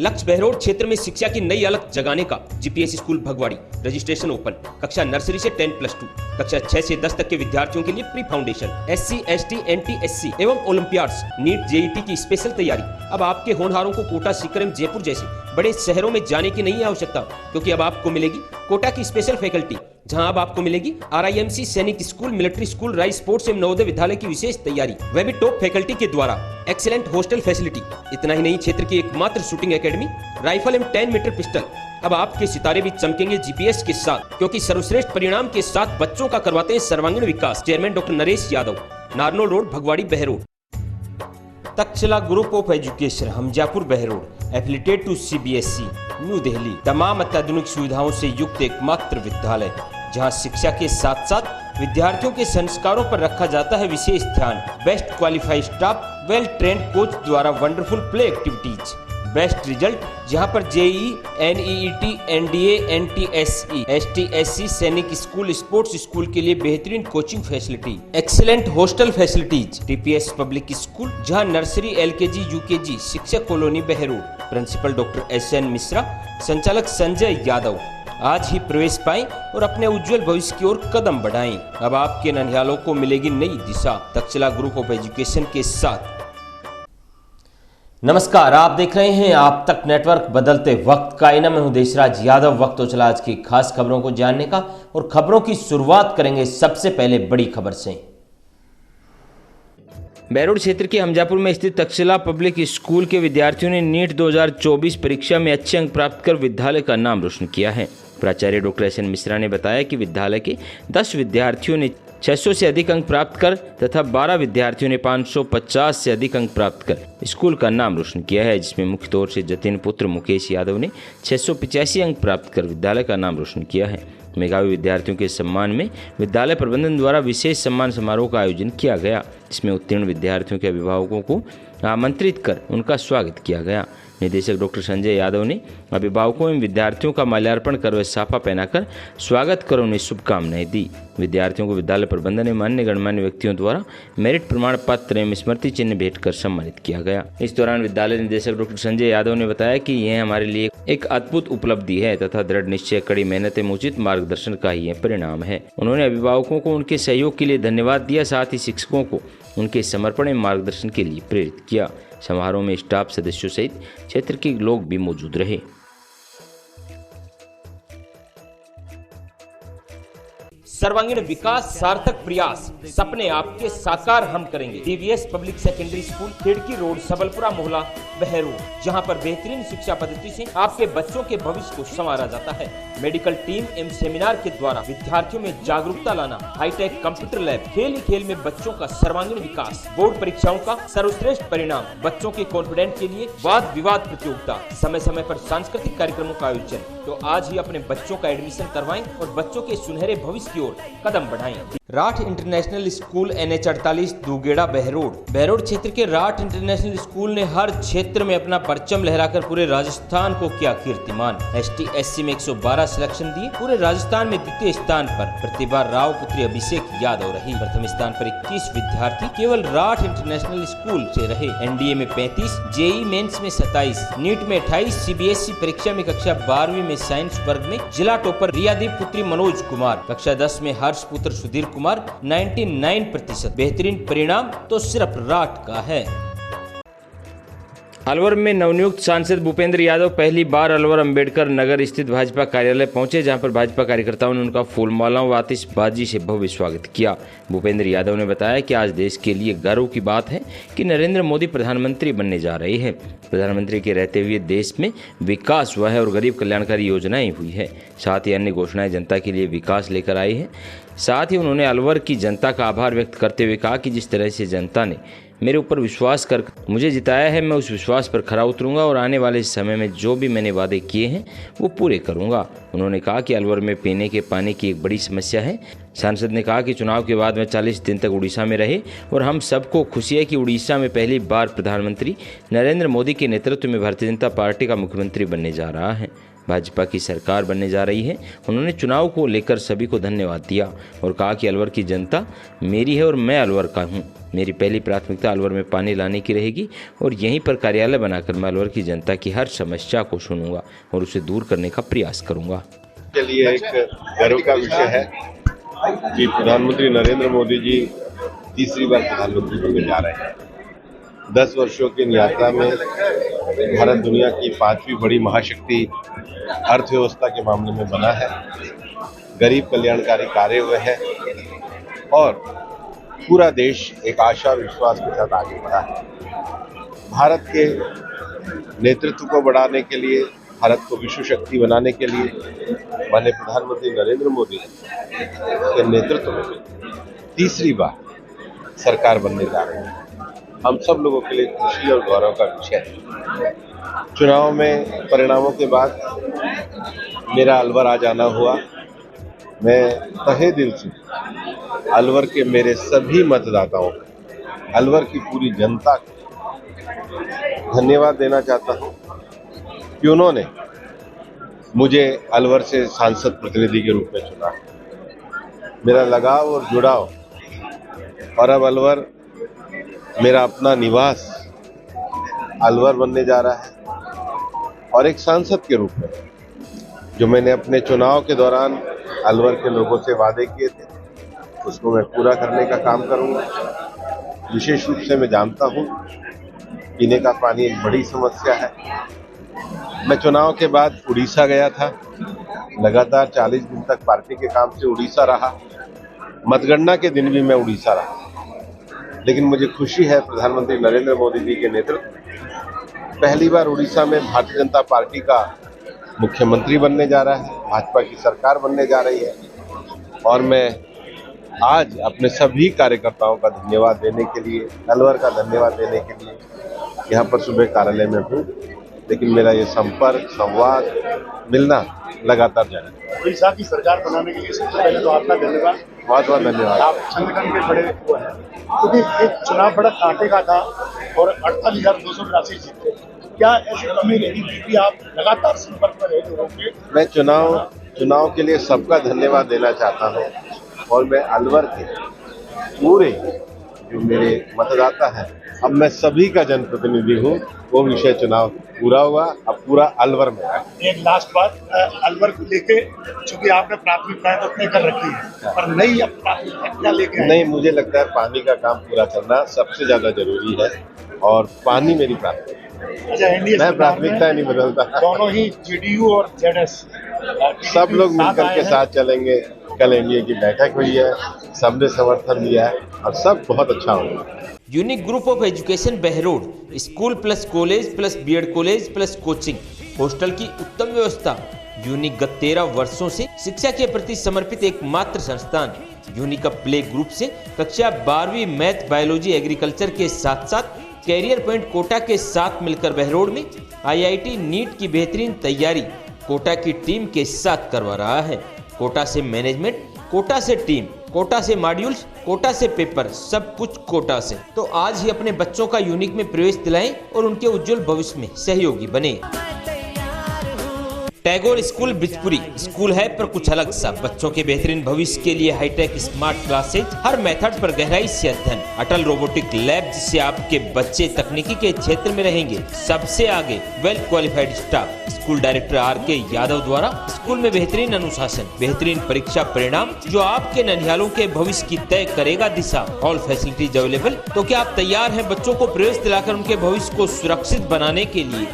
लक्ष्य बहरोड क्षेत्र में शिक्षा की नई अलग जगाने का GPS school Bhagwadi. Registration open. कक्षा नर्सरी से 10+2, कक्षा 6 से 10 तक के विद्यार्थियों के लिए pre foundation, SC, ST, NT, SC एवं ओलंपियाड्स, नीट, JET की स्पेशल तैयारी। अब आपके होनहारों को कोटा, सीकर एवं जयपुर जैसे बड़े शहरों में जाने की नहीं आवश्यकता, क्योंकि अब आपको मिलेगी कोटा की स्पेशल फैकल्टी, जहां अब आपको मिलेगी RIMC सैनिक school, military school, rice sports एवं नवोदय विद्यालय की विशेष तैयारी, वह भी टॉप फैकल्टी के द्वारा। Excellent hostel facility. इतना ही नहीं, क्षेत्र की एकमात्र शूटिंग एकेडमी, राइफल एवं 10 मीटर पिस्टल। अब आपके सितारे भी चमकेंगे जीपीएस के साथ, क्योंकि सर्वश्रेष्ठ परिणाम के साथ बच्चों का करवाते हैं सर्वांगीण विकास। Chairman doctor Naresh Yadav, Narnaul road, Bhagwadi, Behror. Takshashila group of education, Hamjapur, Behror, affiliated to CBSE, new Delhi. तमाम अत्याधुनिक सुविधाओं से युक्त एकमात्र विद्यालय, जहां शिक्षा के साथ साथ विद्यार्थियों के संस्कारों पर रखा जाता है विशेष ध्यान। Best qualified staff, well trained coach द्वारा wonderful play activities, best result, जहां पर JEE, NEET, NDA, NTSE, ST, SC Sainik school, sports school के लिए बेहतरीन coaching facility, excellent hostel facilities. TPS public school, जहां nursery, LKG, UKG, Shikshak colony, Behror. Principal doctor SN Mishra, संचालक संजय यादव। आज ही प्रवेश पाएं और अपने उज्जवल भविष्य की ओर कदम बढ़ाएं। अब आपके नन्ह्यालों को मिलेगी नई दिशा तक्षशिला ग्रुप ऑफ एजुकेशन के साथ। नमस्कार, आप देख रहे हैं आप तक नेटवर्क, बदलते वक्त का आईना। मैं हूं देशराज यादव। वक्त हो चला आज की खास खबरों को जानने का, और खबरों की शुरुआत करेंगे सबसे पहले बड़ी खबर से। बहरोड क्षेत्र के हमजापुर में स्थित तक्षशिला पब्लिक स्कूल के विद्यार्थियों ने नीट 2024 परीक्षा में अच्छे अंक प्राप्त कर विद्यालय का नाम रोशन किया है। प्राचार्य डॉक्टर SN मिश्रा ने बताया कि विद्यालय के 10 विद्यार्थियों ने 600 से अधिक अंक प्राप्त कर तथा 12 विद्यार्थियों ने 550 से अधिक अंक प्राप्त कर स्कूल का नाम रोशन किया है, जिसमें मुख्य तौर से जतिन पुत्र मुकेश यादव ने 685 अंक प्राप्त कर विद्यालय का नाम रोशन किया है। मेधावी विद्यार्थियों के सम्मान में विद्यालय प्रबंधन द्वारा विशेष सम्मान समारोह का आयोजन किया गया, जिसमें उत्तीर्ण विद्यार्थियों के अभिभावकों को आमंत्रित कर उनका स्वागत किया गया। निदेशक डॉक्टर संजय यादव ने अभिभावकों एवं विद्यार्थियों का माल्यार्पण कर व साफा पहनाकर स्वागत कर उन्हें शुभकामनाएं दी। विद्यार्थियों को विद्यालय प्रबंधन एवं अन्य गणमान्य व्यक्तियों द्वारा मेरिट प्रमाण पत्र एवं स्मृति चिन्ह भेंट कर सम्मानित किया गया। इस दौरान विद्यालय निदेशक डॉक्टर संजय यादव ने बताया कि यह हमारे लिए एक अद्भुत उपलब्धि है तथा दृढ़ निश्चय, कड़ी मेहनत एवं उचित मार्गदर्शन का ही यह परिणाम है। उन्होंने अभिभावकों को उनके सहयोग के लिए धन्यवाद दिया, साथ ही शिक्षकों को उनके समर्पण एवं मार्गदर्शन के लिए प्रेरित किया। समारोह में स्टाफ सदस्यों सहित क्षेत्र के लोग भी मौजूद रहे। सर्वांगीण विकास, सार्थक प्रयास, सपने आपके साकार हम करेंगे। DVS पब्लिक सेकेंडरी स्कूल, खिड़की रोड, सबलपुरा मोहल्ला, बहरोड, जहां पर बेहतरीन शिक्षा पद्धति से आपके बच्चों के भविष्य को संवारा जाता है। मेडिकल टीम एवं सेमिनार के द्वारा विद्यार्थियों में जागरूकता लाना, हाईटेक कंप्यूटर लैब, खेल ही खेल में बच्चों का सर्वांगीण विकास, बोर्ड परीक्षाओं का सर्वश्रेष्ठ परिणाम, बच्चों के कॉन्फिडेंस के लिए वाद विवाद प्रतियोगिता, समय समय पर सांस्कृतिक कार्यक्रमों का आयोजन। तो आज ही अपने बच्चों का एडमिशन करवाएं और बच्चों के सुनहरे भविष्य की ओर कदम बढ़ाएं। राठ इंटरनेशनल स्कूल, NH 48, दूगेड़ा, बहरोड। बहरोड क्षेत्र के राठ इंटरनेशनल स्कूल ने हर क्षेत्र में अपना परचम लहराकर पूरे राजस्थान को किया कीर्तिमान। ST SC में 112 सिलेक्शन दिए, पूरे राजस्थान में द्वितीय स्थान पर प्रतिभा राव पुत्री अभिषेक यादव रही। प्रथम स्थान पर 21 विद्यार्थी केवल राठ इंटरनेशनल स्कूल से रहे। NDA में 35, JEE मेंस में 27, नीट में 28, CBSE परीक्षा में कक्षा 12वीं में साइंस वर्ग में जिला टॉपर रियादीप पुत्री मनोज कुमार, कक्षा 10 में हर्ष पुत्र सुधीर कुमार 99%। बेहतरीन परिणाम तो सिर्फ राठ का है। अलवर में नवनियुक्त सांसद भूपेंद्र यादव पहली बार अलवर अंबेडकर नगर स्थित भाजपा कार्यालय पहुंचे, जहां पर भाजपा कार्यकर्ताओं ने उनका फूलमालाओं व आतिशबाजी से भव्य स्वागत किया। भूपेंद्र यादव ने बताया कि आज देश के लिए गर्व की बात है कि नरेंद्र मोदी प्रधानमंत्री बनने जा रहे हैं। प्रधानमंत्री के रहते हुए देश में विकास हुआ है और गरीब कल्याणकारी योजनाएं हुई है, साथ ही अन्य घोषणाएं जनता के लिए विकास लेकर आई है। साथ ही उन्होंने अलवर की जनता का आभार व्यक्त करते हुए कहा कि जिस तरह से जनता ने मेरे ऊपर विश्वास कर मुझे जिताया है, मैं उस विश्वास पर खरा उतरूंगा और आने वाले समय में जो भी मैंने वादे किए हैं वो पूरे करूंगा। उन्होंने कहा कि अलवर में पीने के पानी की एक बड़ी समस्या है। सांसद ने कहा कि चुनाव के बाद मैं 40 दिन तक उड़ीसा में रहे और हम सबको खुशी है कि उड़ीसा में पहली बार प्रधानमंत्री नरेंद्र मोदी के नेतृत्व में भारतीय जनता पार्टी का मुख्यमंत्री बनने जा रहा है। भाजपा की सरकार बनने जा रही है। उन्होंने चुनाव को लेकर सभी को धन्यवाद दिया और कहा कि अलवर की जनता मेरी है और मैं अलवर का हूं। मेरी पहली प्राथमिकता अलवर में पानी लाने की रहेगी और यहीं पर कार्यालय बनाकर मैं अलवर की जनता की हर समस्या को सुनूंगा और उसे दूर करने का प्रयास करूंगा। के लिए एक गर्व का विषय है कि प्रधानमंत्री नरेंद्र मोदी जी तीसरी बार प्रधानमंत्री बनने जा रहे हैं। 10 वर्षों की इन यात्रा में भारत दुनिया की 5वीं बड़ी महाशक्ति अर्थव्यवस्था के मामले में बना है। गरीब कल्याणकारी कार्य हुए हैं और पूरा देश एक आशा और विश्वास के साथ आगे बढ़ा है। भारत के नेतृत्व को बढ़ाने के लिए, भारत को विश्व शक्ति बनाने के लिए माननीय प्रधानमंत्री नरेंद्र मोदी के नेतृत्व में तीसरी बार सरकार बनने जा रही है। हम सब लोगों के लिए खुशी और गौरव का विषय है। चुनाव में परिणामों के बाद मेरा अलवर आ जाना हुआ। मैं तहे दिल से अलवर के मेरे सभी मतदाताओं, अलवर की पूरी जनता को धन्यवाद देना चाहता हूं कि उन्होंने मुझे अलवर से सांसद प्रतिनिधि के रूप में चुना। मेरा लगाव और जुड़ाव और अब अलवर मेरा अपना निवास अलवर बनने जा रहा है और एक सांसद के रूप में जो मैंने अपने चुनाव के दौरान अलवर के लोगों से वादे किए थे उसको मैं पूरा करने का काम करूंगा। विशेष रूप से मैं जानता हूं पीने का पानी एक बड़ी समस्या है। मैं चुनाव के बाद उड़ीसा गया था, लगातार 40 दिन तक पार्टी के काम से उड़ीसा रहा। मतगणना के दिन भी मैं उड़ीसा रहा, लेकिन मुझे खुशी है प्रधानमंत्री नरेंद्र मोदी जी के नेतृत्व में पहली बार उड़ीसा में भारतीय जनता पार्टी का मुख्यमंत्री बनने जा रहा है, भाजपा की सरकार बनने जा रही है। और मैं आज अपने सभी कार्यकर्ताओं का धन्यवाद देने के लिए, अलवर का धन्यवाद देने के लिए यहाँ पर सुबह कार्यालय में हूँ, लेकिन मेरा ये संपर्क, संवाद, मिलना लगातार जारी। उड़ीसा की सरकार बनाने के लिए सबसे पहले तो आपका धन्यवाद, बहुत बहुत धन्यवाद। आप संगठन के बड़े हुए हैं, क्योंकि एक चुनाव बड़ा कांटे का था और 48,282 जीते। क्या ऐसी कमी रही कि आप लगातार संपर्क में रहे लोगों के? मैं चुनाव के लिए सबका धन्यवाद देना चाहता हूँ और मैं अलवर के पूरे जो मेरे मतदाता हैं, अब मैं सभी का जनप्रतिनिधि हूँ। वो विषय चुनाव पूरा हुआ, अब पूरा अलवर में है। एक लास्ट बात, अलवर को लेके चूंकि आपने प्राथमिकताएं तो तय कर रखी है, पर नई अब प्राथमिकता क्या लेके? नहीं, मुझे लगता है पानी का काम पूरा करना सबसे ज्यादा जरूरी है और पानी मेरी प्राथमिकता। अच्छा, एनडीए मैं प्राथमिकता नहीं बदलता। दोनों ही जेडीयू और जेडएस सब लोग मिलकर के साथ चलेंगे। कल एनडीए की बैठक हुई है, सबने समर्थन दिया है और सब बहुत अच्छा होगा। Unique group of education Behror, school plus college plus BEd college plus coaching, hostel की उत्तम व्यवस्था। यूनिक गत 13 वर्षों से शिक्षा के प्रति समर्पित एकमात्र संस्थान। यूनिक प्ले ग्रुप से कक्षा 12वीं मैथ, बायोलॉजी, एग्रीकल्चर के साथ साथ कैरियर पॉइंट कोटा के साथ मिलकर बहरोड में आईआईटी नीट की बेहतरीन तैयारी कोटा की टीम के साथ करवा रहा है। कोटा से मैनेजमेंट, कोटा से टीम, कोटा से मॉड्यूल्स, कोटा से पेपर, सब कुछ कोटा से। तो आज ही अपने बच्चों का यूनिक में प्रवेश दिलाएं और उनके उज्जवल भविष्य में सहयोगी बने। टैगोर स्कूल बिजपुरी स्कूल है पर कुछ अलग सा। बच्चों के बेहतरीन भविष्य के लिए हाईटेक स्मार्ट क्लासेज, हर मेथड पर गहराई से अध्ययन, अटल रोबोटिक लैब जिससे आपके बच्चे तकनीकी के क्षेत्र में रहेंगे सबसे आगे, well qualified staff. School director R K. Yadav द्वारा स्कूल में बेहतरीन अनुशासन, बेहतरीन परीक्षा परिणाम जो आपके नन्हियालों के भविष्य की तय करेगा दिशा। All facilities available. तो क्या आप तैयार हैं बच्चों को प्रवेश दिलाकर उनके भविष्य को सुरक्षित बनाने के लिए?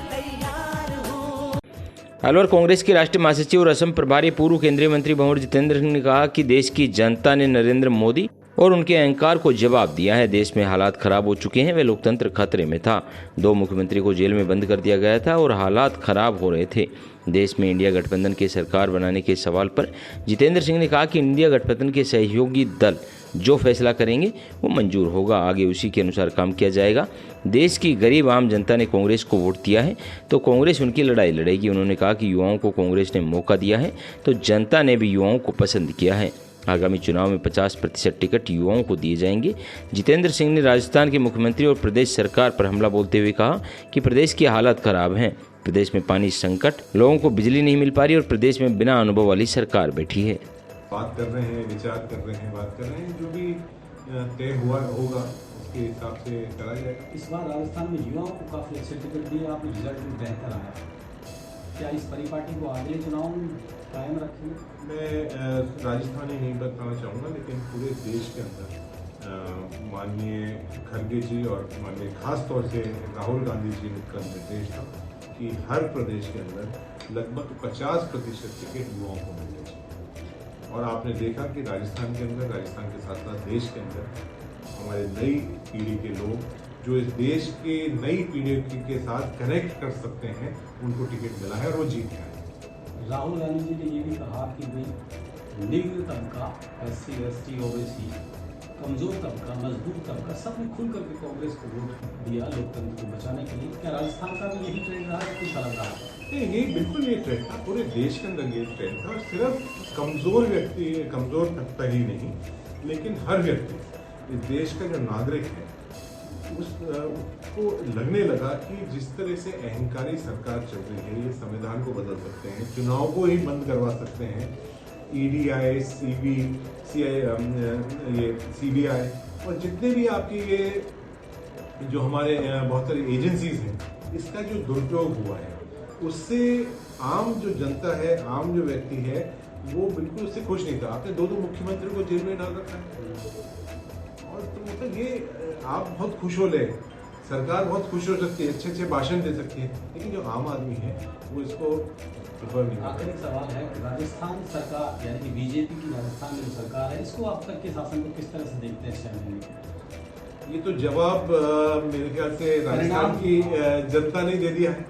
अलवर कांग्रेस के राष्ट्रीय महासचिव और असम प्रभारी पूर्व केंद्रीय मंत्री भंवर जितेंद्र सिंह ने कहा कि देश की जनता ने नरेंद्र मोदी और उनके अहंकार को जवाब दिया है। देश में हालात खराब हो चुके हैं, वे लोकतंत्र खतरे में था। 2 मुख्यमंत्री को जेल में बंद कर दिया गया था और हालात खराब हो रहे थे। देश में इंडिया गठबंधन की सरकार बनाने के सवाल पर जितेंद्र सिंह ने कहा कि इंडिया गठबंधन के सहयोगी दल जो फैसला करेंगे वो मंजूर होगा, आगे उसी के अनुसार काम किया जाएगा। देश की गरीब आम जनता ने कांग्रेस को वोट दिया है तो कांग्रेस उनकी लड़ाई लड़ेगी। उन्होंने कहा कि युवाओं को कांग्रेस ने मौका दिया है तो जनता ने भी युवाओं को पसंद किया है। आगामी चुनाव में 50% टिकट युवाओं को दिए जाएंगे। जितेंद्र सिंह ने राजस्थान के मुख्यमंत्री और प्रदेश सरकार पर हमला बोलते हुए कहा कि प्रदेश की हालत खराब है, प्रदेश में पानी संकट, लोगों को बिजली नहीं मिल पा रही और प्रदेश में बिना अनुभव वाली सरकार बैठी है। बात कर रहे हैं, विचार कर रहे हैं, बात कर रहे हैं, जो भी तय हुआ होगा उसके हिसाब से करा जाएगा। इस बार राजस्थान में युवाओं को काफ़ी अच्छे टिकट दिए, आपने रिजल्ट भी बेहतर आया, क्या इस परिपाटी को अगले चुनाव में कायम रखेंगे? मैं राजस्थान ही नहीं बताना चाहूँगा, लेकिन पूरे देश के अंदर माननीय खड़गे जी और माननीय खास तौर से राहुल गांधी जी का निर्देश था कि हर प्रदेश के अंदर लगभग 50% टिकट युवाओं को मिलने चाहिए। और आपने देखा कि राजस्थान के अंदर, राजस्थान के साथ साथ देश के अंदर हमारे नई पीढ़ी के लोग जो इस देश के नई पीढ़ी के साथ कनेक्ट कर सकते हैं, उनको टिकट मिला है और वो जीत गया है। राहुल गांधी जी ने ये भी कहा कि भाई निम्न तबका, SC, ST, OBC, कमजोर तबका, मजदूर तबका, सबने खुल करके कांग्रेस को वोट दिया लोकतंत्र को बचाने के लिए। क्या राजस्थान का भी यही ट्रेंड रहा है, कुछ अलग रहा है? नहीं, ये बिल्कुल ये ट्रेंड था, पूरे देश के अंदर ये ट्रेंड था। और सिर्फ कमजोर व्यक्ति, कमजोर तबका ही नहीं, लेकिन हर व्यक्ति, इस देश का जो नागरिक है, उसको लगने लगा कि जिस तरह से अहंकारी सरकार चल रही है, ये संविधान को बदल सकते हैं, चुनाव को ही बंद करवा सकते हैं, EDI, CBI और जितने भी आपकी ये जो हमारे बहुत सारी एजेंसीज हैं, इसका जो दुरुपयोग हुआ है, उससे आम जो जनता है, आम जो व्यक्ति है, वो बिल्कुल उससे खुश नहीं था। आपने 2 मुख्यमंत्री को जेल में डाल रखा है, और तो मतलब ये आप बहुत खुश हो ले, सरकार बहुत खुश हो सकती है, अच्छे अच्छे भाषण दे सकती है, लेकिन जो आम आदमी है वो इसको प्रेफर नहीं करता। आखिरी सवाल है, राजस्थान सरकार यानी कि बीजेपी की राजस्थान में जो सरकार है, इसको आप तक के शासन को किस तरह से देखते हैं 6 महीने के? ये तो जवाब मेरे ख्याल से राजस्थान की जनता ने दे दिया है।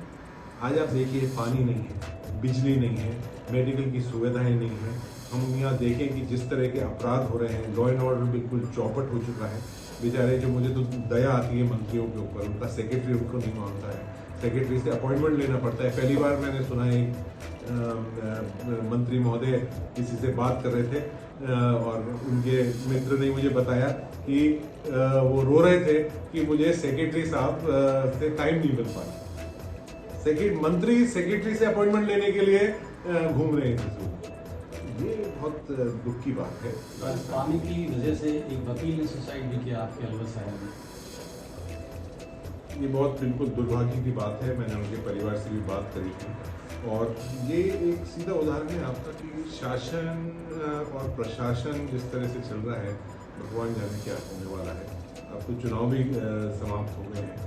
आज आप देखिए, पानी नहीं है, बिजली नहीं है, मेडिकल की सुविधाएं नहीं है। हम यहाँ देखें कि जिस तरह के अपराध हो रहे हैं, लॉ एंड ऑर्डर बिल्कुल चौपट हो चुका है। बेचारे, जो मुझे तो दया आती है मंत्रियों के ऊपर, उनका सेक्रेटरी उनको नहीं मानता है, सेक्रेटरी से अपॉइंटमेंट लेना पड़ता है। पहली बार मैंने सुना है मंत्री महोदय किसी से बात कर रहे थे और उनके मित्र ने मुझे बताया कि वो रो रहे थे कि मुझे सेक्रेटरी साहब से टाइम नहीं मिल पाया। मंत्री सेक्रेटरी से अपॉइंटमेंट लेने के लिए घूम रहे थे। ये बहुत दुख की बात है। पानी की वजह से एक वकील ने सुसाइड भी किया आपके अलवर शहर में। ये बहुत बिल्कुल दुर्भाग्य की बात है। मैंने उनके परिवार से भी बात करी थी, और ये एक सीधा उदाहरण है आपका कि शासन और प्रशासन जिस तरह से चल रहा है, भगवान जाने क्या होने वाला है। अब तो चुनाव भी समाप्त हो गए हैं,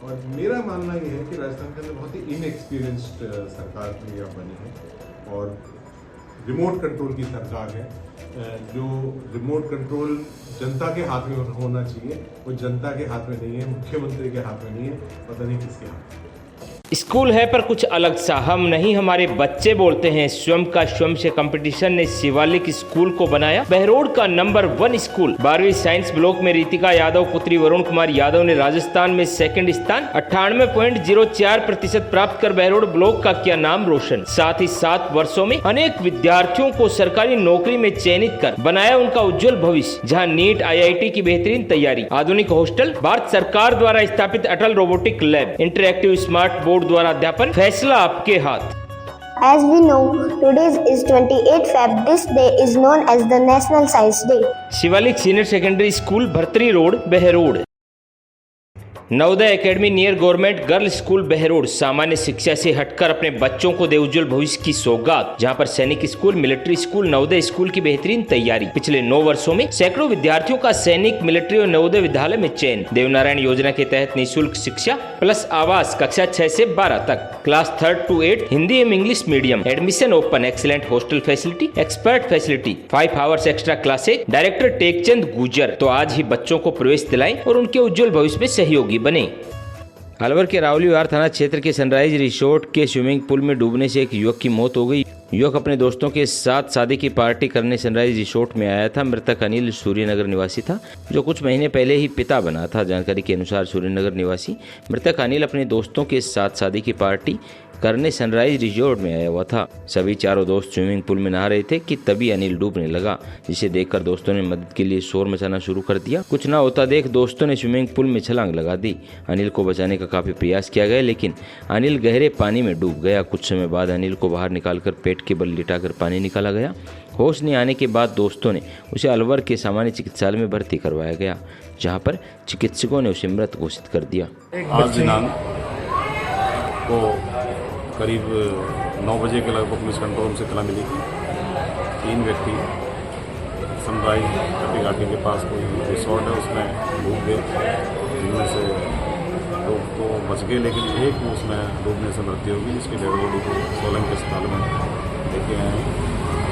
और मेरा मानना ये है कि राजस्थान के अंदर बहुत ही इनएक्सपीरियंस्ड सरकार बनी है, और रिमोट कंट्रोल की सरकार है। जो रिमोट कंट्रोल जनता के हाथ में होना चाहिए, वो जनता के हाथ में नहीं है, मुख्यमंत्री के हाथ में नहीं है, पता नहीं किसके हाथ में। स्कूल है पर कुछ अलग सा, हम नहीं हमारे बच्चे बोलते हैं। स्वयं का स्वयं से कंपटीशन ने शिवालिक स्कूल को बनाया बहरोड का नंबर 1 स्कूल। 12वीं साइंस ब्लॉक में रितिका यादव पुत्री वरुण कुमार यादव ने राजस्थान में सेकंड स्थान 98.04% प्राप्त कर बहरोड ब्लॉक का किया नाम रोशन। साथ ही 7 वर्षों में अनेक विद्यार्थियों को सरकारी नौकरी में चयनित कर बनाया उनका उज्जवल भविष्य। जहाँ नीट, IIT की बेहतरीन तैयारी, आधुनिक हॉस्टल, भारत सरकार द्वारा स्थापित Atal robotic lab, interactive smart board द्वारा अध्यापन, फैसला आपके हाथ। As we know, today is 28 Feb. This day is known as the National Science Day. Shivalik senior secondary school, Bhartari road, Behror. Navodaya academy near government girls school Behror सामान्य शिक्षा से हटकर अपने बच्चों को दे उज्जवल भविष्य की सौगात। जहां पर सैनिक school, military school, Navodaya school की बेहतरीन तैयारी। पिछले 9 वर्षों में सैकड़ों विद्यार्थियों का सैनिक, मिलिट्री और नवोदय विद्यालय में चयन। देवनारायण योजना के तहत निःशुल्क शिक्षा प्लस आवास, कक्षा 6 से 12 तक, क्लास 3rd to 8 हिंदी एवं English medium, admission open, excellent hostel facility, expert facility, 5 hours extra classes. Director Tekchand गुजर। तो आज ही बच्चों को प्रवेश दिलाएं और उनके उज्जवल भविष्य में सहयोगी बने। अलवर के रावली विहार थाना क्षेत्र के सनराइज रिसोर्ट के स्विमिंग पूल में डूबने से एक युवक की मौत हो गई। युवक अपने दोस्तों के साथ शादी की पार्टी करने सनराइज रिसोर्ट में आया था। मृतक अनिल सूर्यनगर निवासी था, जो कुछ महीने पहले ही पिता बना था। जानकारी के अनुसार सूर्यनगर निवासी मृतक अनिल अपने दोस्तों के साथ शादी की पार्टी करने सनराइज रिजॉर्ट में आया हुआ था। सभी चारों दोस्त स्विमिंग पूल में नहा रहे थे कि तभी अनिल डूबने लगा, जिसे देखकर दोस्तों ने मदद के लिए शोर मचाना शुरू कर दिया। कुछ ना होता देख दोस्तों ने स्विमिंग पूल में छलांग लगा दी। अनिल को बचाने का काफी प्रयास किया गया, लेकिन अनिल गहरे पानी में डूब गया। कुछ समय बाद अनिल को बाहर निकालकर पेट के बल लिटाकर पानी निकाला गया। होश नहीं आने के बाद दोस्तों ने उसे अलवर के सामान्य चिकित्सालय में भर्ती करवाया गया, जहां पर चिकित्सकों ने उसे मृत घोषित कर दिया। आज दिनांक को करीब 9 बजे के लगभग पुलिस कंट्रोल रूम से इत्तला मिली थी। 3 व्यक्ति सनराइज कटी घाटी के पास कोई रिसोर्ट है उसमें डूब गए, जिनमें से 2 तो बच गए, लेकिन एक उसमें डूबने से मृत्यु होगी, जिसकी डेड बॉडी को सोलंग के अस्पताल में लेके आए हैं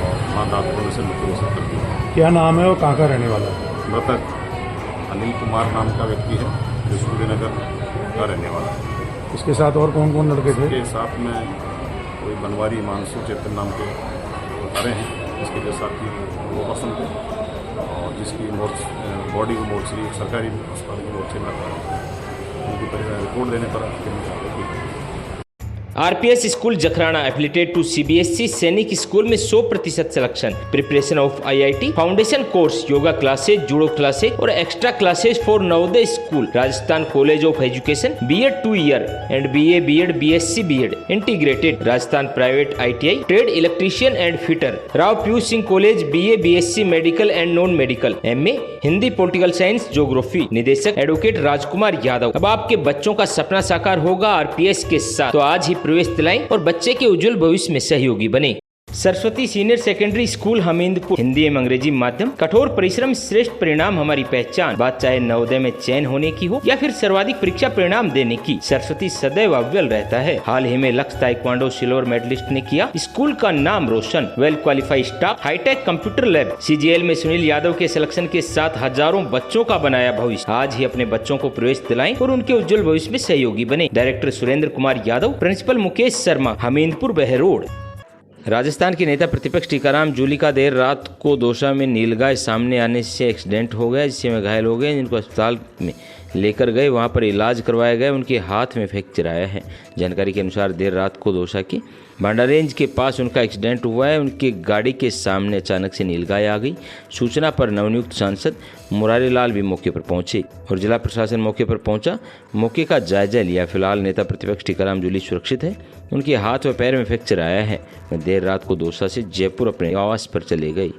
और वहाँ दाखिल से मृत्यु घोषित कर दी। क्या नाम है और कहाँ का रहने वाला है? मृतक अनिल कुमार नाम का व्यक्ति है, जो सूर्यनगर का रहने वाला है। इसके साथ और कौन कौन लड़के थे? इसके साथ में कोई बनवारी मानसू चेतन नाम के उतारे हैं, जिसके जो साथी वो पसंद थे और जिसकी बॉडी को मोर्चरी सरकारी अस्पताल की मोर्चरी में रखा है। उनकी रिपोर्ट देने पर RPS school Jakhrana affiliated to CBSE Sainik school में 100% selection, preparation of IIT, foundation course, yoga classes, judo classes और extra classes for Navodaya school, Rajasthan college of education, BEd 2 year and BA, BEd, BSc, BEd integrated, Rajasthan private ITI, trade electrician and fitter, Rao Piyush Singh college, BA, BSc medical and non medical, MA Hindi, political science, geography. निदेशक advocate Rajkumar Yadav. अब आपके बच्चों का सपना साकार होगा RPS के साथ, तो आज ही प्रवेश दिलाएं और बच्चे के उज्जवल भविष्य में सहयोगी बने। Saraswati senior secondary school Hamidpur, Hindi एवं अंग्रेजी माध्यम। कठोर परिश्रम श्रेष्ठ परिणाम हमारी पहचान। बात चाहे नवोदय में चयन होने की हो या फिर सर्वाधिक परीक्षा परिणाम देने की, सरस्वती सदैव अव्वल रहता है। हाल ही में लक्ष्य ताइक्वांडो सिल्वर मेडलिस्ट ने किया स्कूल का नाम रोशन। Well qualified staff, high tech computer lab, CGL में सुनील यादव के सिलेक्शन के साथ हजारों बच्चों का बनाया भविष्य। आज ही अपने बच्चों को प्रवेश दिलाएं और उनके उज्जवल भविष्य में सहयोगी बने। Director Surendra Kumar Yadav, principal Mukesh Sharma, Hamidpur Behror. राजस्थान के नेता प्रतिपक्ष टीकाराम जूली का देर रात को दौसा में नीलगाय सामने आने से एक्सीडेंट हो गया, जिससे वे घायल हो गए, जिनको अस्पताल में लेकर गए, वहां पर इलाज करवाया गया। उनके हाथ में फ्रैक्चर आया है। जानकारी के अनुसार देर रात को दौसा की बांडा रेंज के पास उनका एक्सीडेंट हुआ है। उनकी गाड़ी के सामने अचानक से नीलगाय आ गई। सूचना पर नवनियुक्त सांसद मुरारी लाल भी मौके पर पहुंचे और जिला प्रशासन मौके पर पहुंचा, मौके का जायजा लिया। फिलहाल नेता प्रतिपक्ष टीकाराम जूली सुरक्षित है। उनके हाथ व पैर में फ्रैक्चर आया है। वे देर रात को दौसा से जयपुर अपने आवास पर चले गए।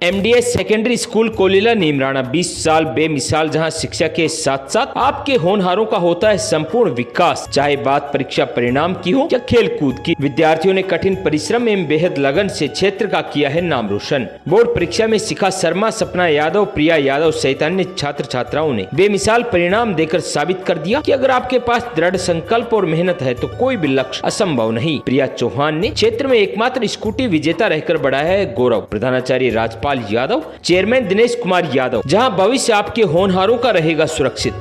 MDS secondary school Kolila Neemrana 20 साल बेमिसाल, जहां शिक्षा के साथ साथ आपके होनहारों का होता है संपूर्ण विकास। चाहे बात परीक्षा परिणाम की हो या खेल कूद की, विद्यार्थियों ने कठिन परिश्रम एवं बेहद लगन से क्षेत्र का किया है नाम रोशन। बोर्ड परीक्षा में शिखा शर्मा, सपना यादव, प्रिया यादव सहित अन्य छात्र छात्राओं ने बेमिसाल परिणाम देकर साबित कर दिया कि अगर आपके पास दृढ़ संकल्प और मेहनत है तो कोई भी लक्ष्य असंभव नहीं। प्रिया चौहान ने क्षेत्र में एकमात्र स्कूटी विजेता रहकर बढ़ाया है गौरव। प्रधानाचार्य राजपाल यादव, चेयरमैन दिनेश कुमार यादव, जहां भविष्य आपके होनहारों का रहेगा सुरक्षित।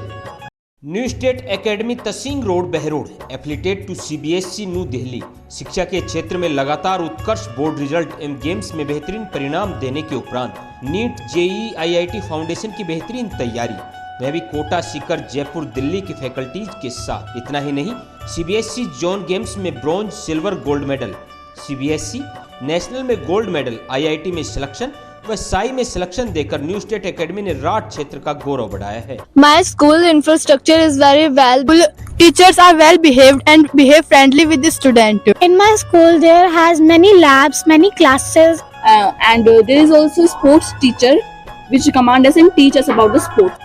New state academy Tasing road Behror, affiliated to CBSE new Delhi. शिक्षा के क्षेत्र में लगातार उत्कृष्ट बोर्ड रिजल्ट एवं गेम्स में बेहतरीन परिणाम देने के उपरांत नीट, जेईई, आईआईटी फाउंडेशन की बेहतरीन तैयारी, वह भी कोटा, सीकर, जयपुर, दिल्ली की फैकल्टीज के साथ। इतना ही नहीं, सीबीएसई जोन गेम्स में bronze, silver, gold medal, CBSE national में गोल्ड मेडल, आईआईटी में सिलेक्शन व साई में सिलेक्शन देकर न्यू स्टेट एकेडमी ने राठ क्षेत्र का गौरव बढ़ाया है। My school infrastructure is very well. Teachers are well behaved and behave friendly with the student. In my school, there has many labs, many classes. And there is also sports teacher which command us and teach us about the sport.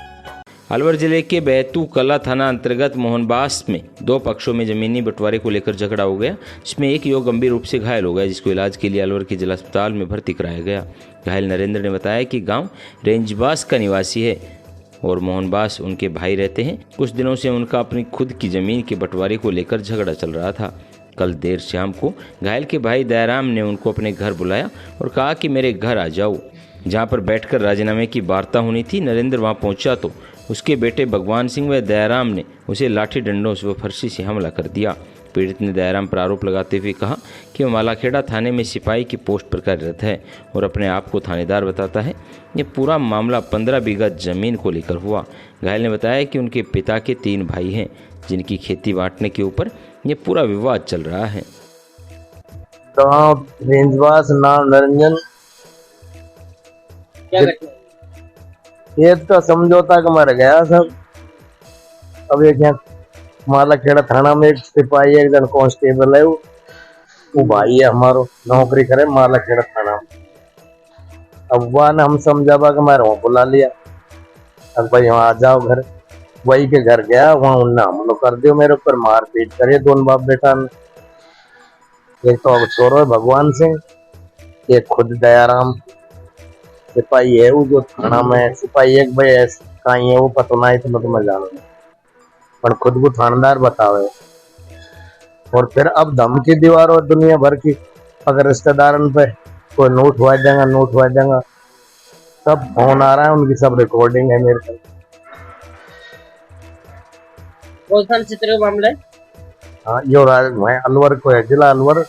Alwar जिले के बैतू कला थाना अंतर्गत मोहनबास में 2 पक्षों में जमीनी बंटवारे को लेकर झगड़ा हो गया, जिसमें एक युवक गंभीर रूप से घायल हो गया, जिसको इलाज के लिए अलवर के जिला अस्पताल में भर्ती कराया गया। घायल नरेंद्र ने बताया कि गांव रेंजबास का निवासी है और मोहनबास उनके भाई रहते हैं। कुछ दिनों से उनका अपनी खुद की जमीन के बंटवारे को लेकर झगड़ा चल रहा था। कल देर शाम को घायल के भाई दयाराम ने उनको अपने घर बुलाया और कहा कि मेरे घर आ जाओ, जहाँ पर बैठकर राजीनामे की वार्ता होनी थी। नरेंद्र वहाँ पहुँचा तो उसके बेटे भगवान सिंह व दयाराम ने उसे लाठी डंडों व फरसी से हमला कर दिया। पीड़ित ने दयाराम पर आरोप लगाते हुए कहा कि वह मालाखेड़ा थाने में सिपाही की पोस्ट पर कार्यरत है और अपने आप को थानेदार बताता है। ये पूरा मामला 15 बीघा जमीन को लेकर हुआ। घायल ने बताया कि उनके पिता के 3 भाई हैं, जिनकी खेती बांटने के ऊपर ये पूरा विवाद चल रहा है। गाँव रेंजवास नाम निरंजन। खेत का समझौता का मर गया सब। अब एक यहाँ मालाखेड़ा थाना में एक सिपाही एक जन कांस्टेबल है, वो भाई है हमारो, नौकरी करे मालाखेड़ा थाना। अब वह ने हम समझावा के मारे वहाँ बुला लिया, अब भाई वहाँ आ जाओ घर। वही के घर गया, वहाँ उनने हमलो कर दियो, मेरे ऊपर मार पीट करे दोनों बाप बेटा ने। एक तो अब छोरो है भगवान सिंह, एक खुद दयाराम सिपाही है वो जो थाना में सिपाही एक भाई कहीं है वो पता नहीं, तो मैं तुम्हें जानू पर खुद को थानेदार बतावे। और फिर अब धमकी दीवार और दुनिया भर की, अगर रिश्तेदारन पे कोई नोट हुआ देगा नोट हुआ देगा, सब फोन आ रहा है उनकी, सब रिकॉर्डिंग है मेरे पास। कौन सा चित्र मामला है? हाँ यो मैं अलवर को है, जिला अलवर,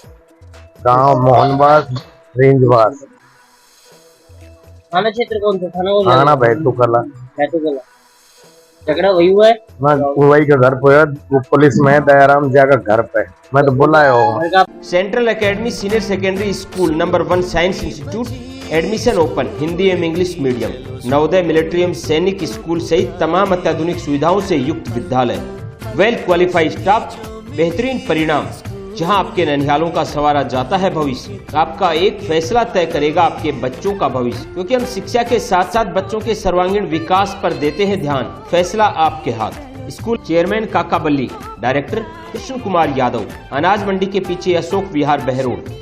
गांव मोहनबास रेंजवास। थाना क्षेत्र कौन सा? थाना बैतूकला। झगड़ा वही हुआ है ना, वही का घर पे है, वो पुलिस में है, दयाराम जाकर घर पे मैं तो बुलाया हूँ। Central academy senior secondary school number 1 science institute admission open Hindi एवं इंग्लिश मीडियम, नवोदय मिलिट्री एवं सैनिक स्कूल सहित तमाम अत्याधुनिक सुविधाओं से युक्त विद्यालय, वेल क्वालिफाइड स्टाफ, बेहतरीन परिणाम, जहां आपके ननिहालों का संवारा जाता है भविष्य। आपका एक फैसला तय करेगा आपके बच्चों का भविष्य, क्योंकि हम शिक्षा के साथ साथ बच्चों के सर्वांगीण विकास पर देते हैं ध्यान। फैसला आपके हाथ। स्कूल चेयरमैन काका बल्ली, डायरेक्टर कृष्ण कुमार यादव, अनाज मंडी के पीछे अशोक विहार बहरोड।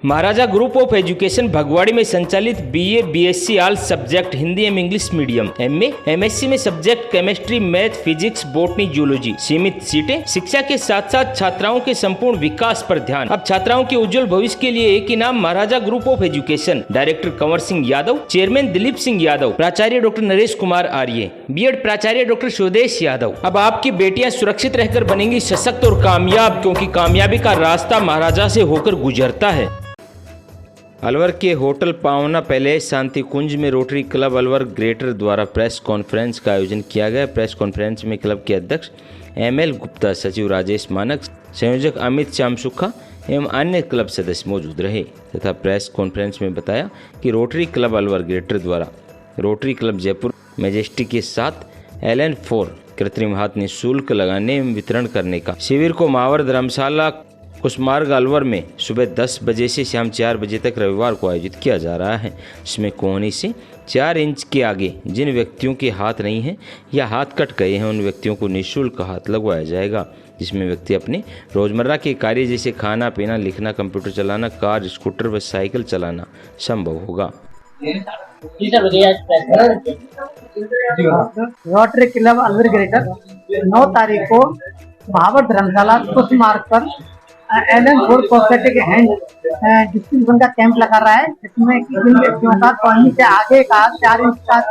महाराजा ग्रुप ऑफ एजुकेशन भगवाड़ी में संचालित BA BSc all subject Hindi एवं इंग्लिश मीडियम, एमए एमएससी में subject chemistry math physics botany zoology, सीमित सीटें, शिक्षा के साथ साथ छात्राओं के संपूर्ण विकास पर ध्यान। अब छात्राओं के उज्जवल भविष्य के लिए एक ही नाम, Maharaja group of education. Director Kanwar Singh Yadav, chairman Dilip Singh Yadav, प्राचार्य डॉक्टर नरेश कुमार आर्य, बीएड प्राचार्य डॉक्टर स्वदेश यादव। अब आपकी बेटियां सुरक्षित रहकर बनेंगी सशक्त और कामयाब, क्योंकि कामयाबी का रास्ता महाराजा से होकर गुजरता है। अलवर के होटल पावना पैलेस शांति कुंज में रोटरी क्लब अलवर ग्रेटर द्वारा प्रेस कॉन्फ्रेंस का आयोजन किया गया। प्रेस कॉन्फ्रेंस में क्लब के अध्यक्ष एमएल गुप्ता, सचिव राजेश मानक, संयोजक अमित श्याम सुखा एवं अन्य क्लब सदस्य मौजूद रहे तथा प्रेस कॉन्फ्रेंस में बताया कि रोटरी क्लब अलवर ग्रेटर द्वारा रोटरी क्लब जयपुर मेजेस्टिक के साथ LN4 कृत्रिम हाथ निःशुल्क लगाने एवं वितरण करने का शिविर को मावर धर्मशाला कुसमार्ग अलवर में सुबह 10 बजे से शाम 4 बजे तक रविवार को आयोजित किया जा रहा है। इसमें कोहनी से 4 इंच के आगे जिन व्यक्तियों के हाथ नहीं हैं या हाथ कट गए हैं उन व्यक्तियों को निःशुल्क हाथ लगवाया जाएगा, जिसमें व्यक्ति अपने रोजमर्रा के कार्य जैसे खाना पीना, लिखना, कंप्यूटर चलाना, कार, स्कूटर व साइकिल चलाना संभव होगा। रोटरी क्लब अलवर ग्रेटर 9 तारीख को महावर धर्मशाला कुसमार्ग पर LN4 प्रोस्थेटिक हैंड डिस्ट्रीब्यूशन का कैंप लगा रहा है, जिसमें कि जिन व्यक्तियों का कोहनी से आगे का 4 इंच तक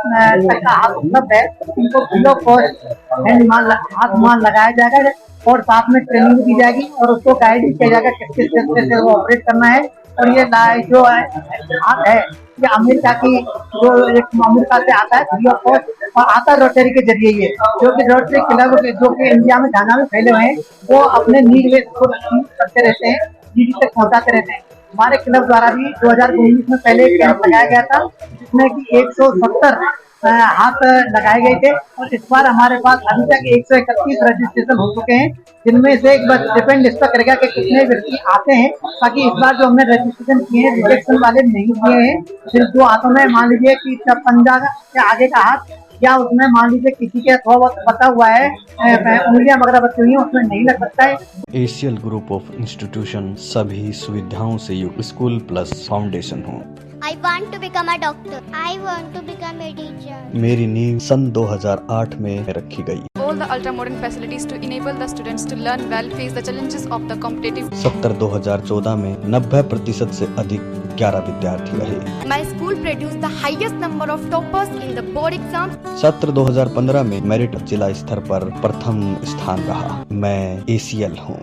का हाथ उपलब्ध है, उनको किलो पोस्ट हैंड हाथ मान लगाया जाएगा और साथ में ट्रेनिंग दी जाएगी और उसको गाइड किया जाएगा किस तरीके से वो ऑपरेट करना है। और ये जो हाथ है ये अमेरिका की जो एक अमेरिका से आता है फ्री ऑफ कॉस्ट और आता है रोटरी के जरिए, ये जो कि रोटरी क्लब जो कि इंडिया में जाना में फैले हुए हैं वो अपने नीड में करते रहते हैं, नीड तक पहुंचाते रहते हैं। हमारे क्लब द्वारा भी 2019 में पहले एक कैंप लगाया गया था जिसमें कि 170 हाथ लगाए गए थे और इस बार हमारे पास अभी तक 131 रजिस्ट्रेशन हो चुके हैं, जिनमें से एक बार डिपेंड इस पर करेगा कि कितने व्यक्ति आते हैं। बाकी इस बार जो हमने रजिस्ट्रेशन किए हैं रिजेक्शन वाले नहीं किए हैं, सिर्फ 2 हाथों में मान लीजिए कि पंजा के आगे का हाथ या उसमें मान लीजिए किसी के थोड़ा बहुत बता हुआ है उंगलियां वगैरह बची हुई है उसमें नहीं लग सकता है। एशियल ग्रुप ऑफ इंस्टीट्यूशन सभी सुविधाओं से युक्त स्कूल प्लस फाउंडेशन हो। I want to become a doctor. I want to become a teacher. मेरी नींव सन 2008 में रखी गई। All the ultra modern facilities to enable the students to learn well, face the challenges of the competitive. 2014 में 90% से अधिक 11 विद्यार्थी रहे। My school produced the highest number of toppers in the board exams. सत्र 2015 में मेरिट जिला स्तर पर प्रथम स्थान रहा। मैं ACL हूँ।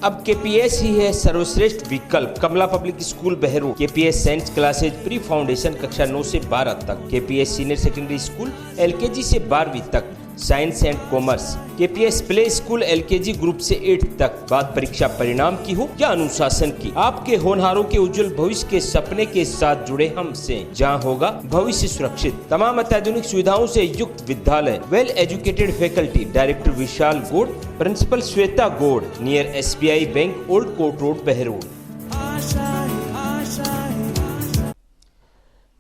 अब KPS ही है सर्वश्रेष्ठ विकल्प। Kamla public school Behror, KPS science classes pre foundation कक्षा 9 से 12 तक, KPS senior secondary school LKG से 12वीं तक, science and commerce, KPS play school LKG group से 8 तक। बात परीक्षा परिणाम की हो या अनुशासन की, आपके होनहारों के उज्जवल भविष्य के सपने के साथ जुड़े हमसे, जहां होगा भविष्य सुरक्षित। तमाम अत्याधुनिक सुविधाओं से युक्त विद्यालय, वेल एजुकेटेड फैकल्टी। डायरेक्टर विशाल गोड़, प्रिंसिपल श्वेता गोड़, near SBI bank, old court road, Behror.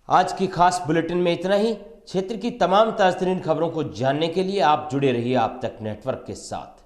आज की खास बुलेटिन में इतना ही। क्षेत्र की तमाम ताज़ा तरीन खबरों को जानने के लिए आप जुड़े रहिए आप तक नेटवर्क के साथ।